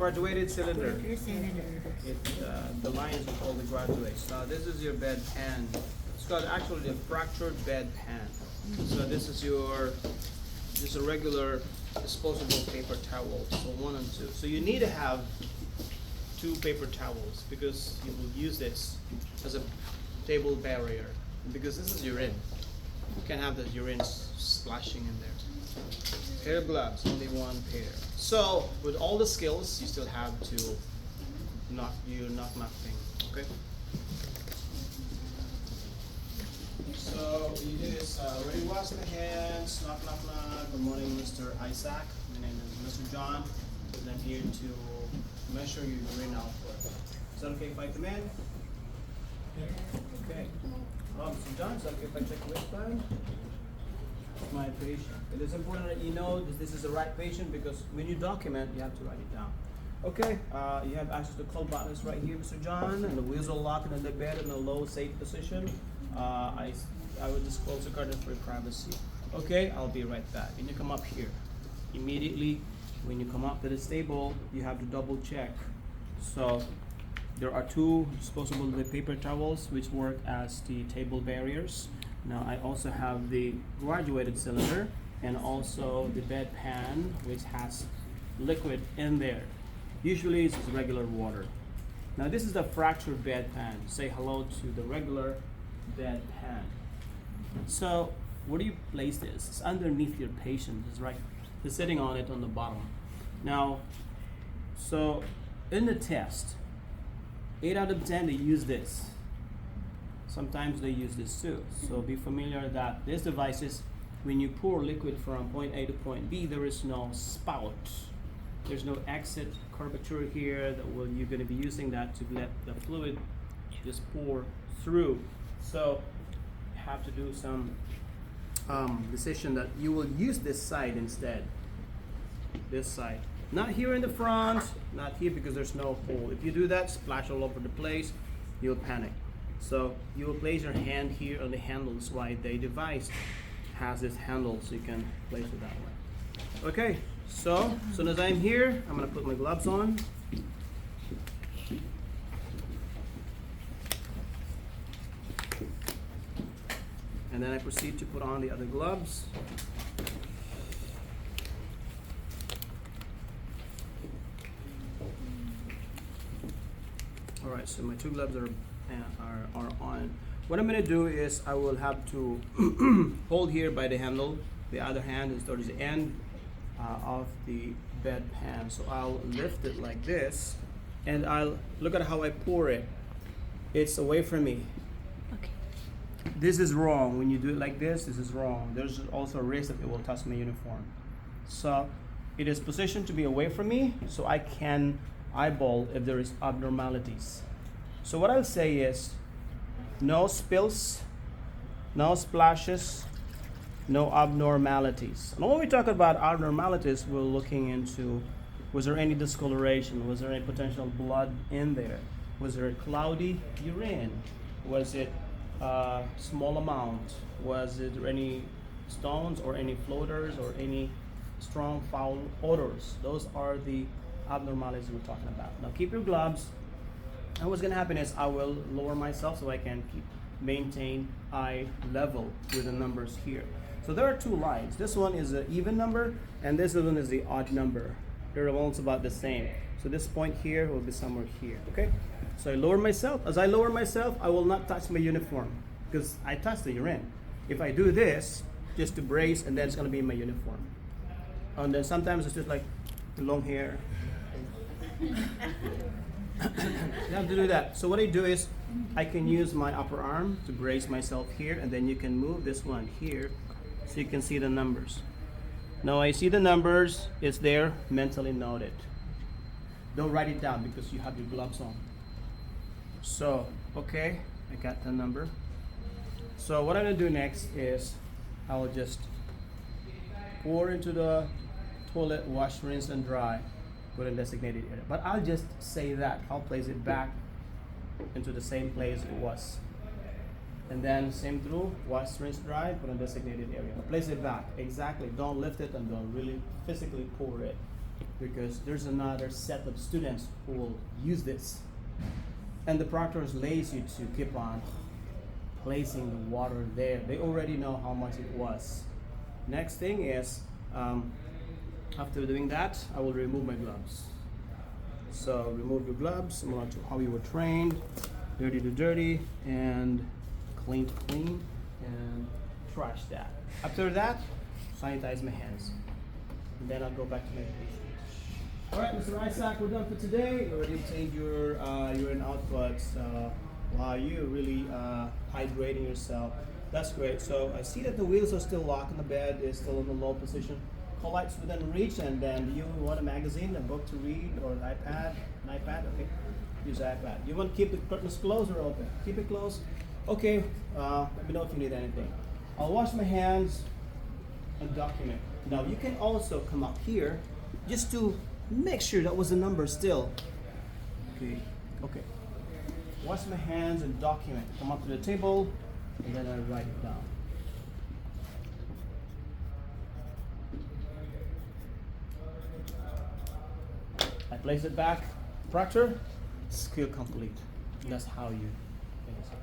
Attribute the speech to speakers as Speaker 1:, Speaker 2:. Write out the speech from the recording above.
Speaker 1: Graduated cylinder.
Speaker 2: Cylinder.
Speaker 1: The lines are called the graduates. Now this is your bed pan. It's called actually the fractured bed pan. So this is just a regular disposable paper towel. So 1 and 2. So you need to have 2 paper towels because you will use this as a table barrier. Because this is urine. You can't have the urine splashing in there. Pair of gloves, only 1 pair. So with all the skills, you still have to knock thing. Okay. So you do is already wash the hands. Knock. Good morning, Mr. Isaac. My name is Mr. John. And I'm here to measure your urine output. Is that okay if I come in? Okay. Mr. John, is that okay if I check your waistband? My patient. It is important that you know that this is the right patient because when you document, you have to write it down. Okay, you have access to call buttons right here, Mr. John, and the wheels are locked in the bed in a low, safe position. I will disclose the curtain for privacy. Okay, I'll be right back. When you come up here, immediately when you come up to this table, you have to double check. So there are 2 disposable paper towels which work as the table barriers. Now I also have the graduated cylinder and also the bed pan which has liquid in there. Usually it's regular water. Now this is the fractured bed pan. Say hello to the regular bed pan. So where do you place this? It's underneath your patient. It's right. It's sitting on it on the bottom. Now, so in the test, 8 out of 10 they use this. Sometimes they use this too. So be familiar that this device is when you pour liquid from point A to point B, there is no spout. There's no exit curvature here that you're going to be using that to let the fluid just pour through. So you have to do some decision that you will use this side instead. This side. Not here in the front, not here because there's no hole. If you do that, splash all over the place, you'll panic. So you will place your hand here on the handles. Why the device has this handle, so you can place it that way. Okay, so as soon as I'm here, I'm gonna put my gloves on. And then I proceed to put on the other gloves. All right, so my 2 gloves are on. What I'm going to do is I will have to hold here by the handle. The other hand is towards the end of the bed pan. So I'll lift it like this, and I'll look at how I pour it. It's away from me.
Speaker 2: Okay.
Speaker 1: This is wrong. When you do it like this is wrong. There's also a risk that it will touch my uniform. So it is positioned to be away from me, so I can eyeball if there is abnormalities. So what I'll say is no spills, no splashes, no abnormalities. And when we talk about abnormalities, we're looking into, was there any discoloration? Was there any potential blood in there? Was there a cloudy urine? Was it a small amount? Was there any stones or any floaters or any strong foul odors? Those are the abnormalities we're talking about. Now keep your gloves. And what's going to happen is I will lower myself so I can maintain eye level with the numbers here. So there are 2 lines. This one is an even number and this one is the odd number. They're almost about the same. So this point here will be somewhere here. Okay? So I lower myself. As I lower myself, I will not touch my uniform because I touched the urine. If I do this, just to brace, and then it's going to be in my uniform. And then sometimes it's just like long hair. You have to do that. So what I do is I can use my upper arm to brace myself here, and then you can move this one here so you can see the numbers. Now I see the numbers, it's there, mentally noted. Don't write it down because you have your gloves on. So, okay, I got the number. So what I'm gonna do next is I will just pour into the toilet, wash, rinse, and dry. Put in designated area. But I'll just say that. I'll place it back into the same place it was. And then same through, wash, rinse, dry, put in designated area. Place it back. Exactly. Don't lift it and don't really physically pour it. because there's another set of students who will use this. And the proctors lays you to keep on placing the water there. They already know how much it was. Next thing is, after doing that, I will remove my gloves. So remove your gloves, similar to how you were trained. Dirty to dirty, and clean to clean, and trash that. After that, sanitize my hands. And then I'll go back to my patient. Alright, Mr. Isaac, we're done for today. You already obtained your urine outputs. Wow, you're really hydrating yourself. That's great. So I see that the wheels are still locked in the bed, is still in the low position. Collects within reach, and then do you want a magazine, a book to read, or an iPad? An iPad? Okay. Use iPad. You want to keep the curtains closed or open? Keep it closed. Okay. Let me know if you need anything. I'll wash my hands and document. Now you can also come up here just to make sure that was the number still. Okay. Okay. Wash my hands and document. Come up to the table, and then I write it down. I place it back. Proctor, skill complete. That's how you finish it.